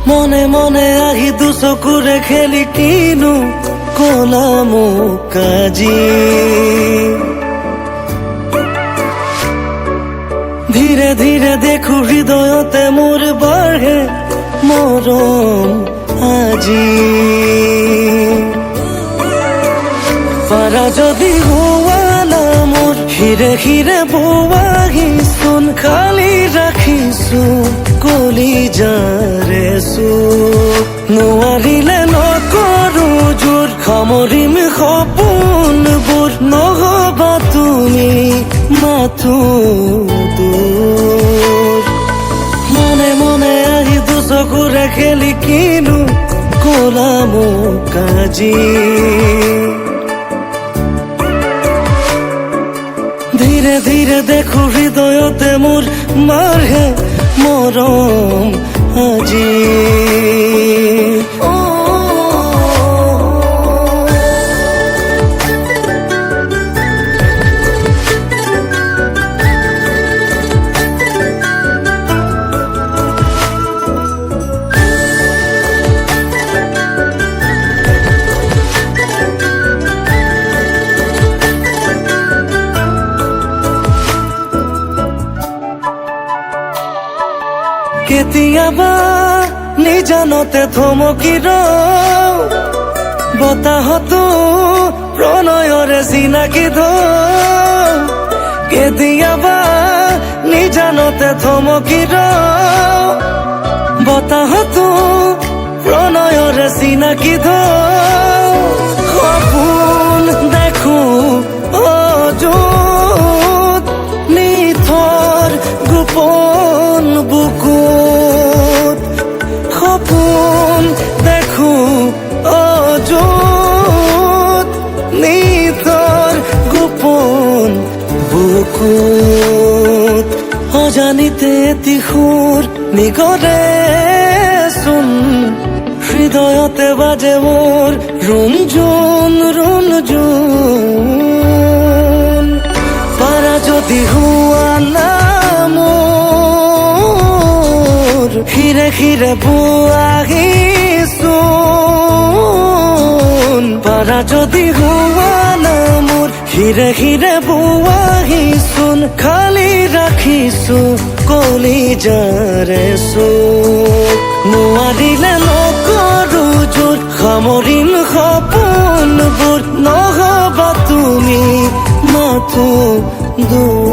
মনে মনে আহি দুচকুৰে খেলি কিনো কলাম কাজি ধীৰে ধীৰে দেখো হৃদয়তে মোৰ বাঢ়ে মৰম আজি পাৰা যদি হোৱা না মোৰ হিৰে হিৰে বোৱাহিচোন খালি ৰাখিছো কলিজাৰে চুপ নোৱাৰিলে নকৰো জোৰ সামৰিম সপোনবোৰ নহবা তুমি মাথো দূৰ মনে মনে আহি দুচকুৰে খেলি কিনো কলাম কাজি ধীৰে ধীৰে দেখো হৃদয়তে মোৰ মাৰহে মৰম আজি কেতিয়াবা নিজানতে থমকি ৰওঁ বতাহতো প্ৰণয়ৰে চিনাকি ধওঁ কেতিয়াবা নিজানতে থমকি ৰওঁ বতাহতো প্ৰণয়ৰে চিনাকি ধওঁ সপোন দেখো অযুত নিথৰ গোপন বুকুত সপোন দেখো অযুত নিথৰ গোপন বুকুত অজানিতে এটি সুৰ নিগৰে চোন হৃদয়তে বাজে মোৰ ৰুণজুণ ৰুণজুণ পাৰা যদি হোৱা না মোৰ হিৰে হিৰে বোৱাহিচোন পাৰা যদি হোৱা না মোৰ হিৰে হিৰে বোৱাহিচোন খালি ৰাখিছো কলিজাৰে চুপ নোৱাৰিলে নকৰো জোৰ সামৰিম সপোনবোৰ নহবা তুমি মাথো দূৰ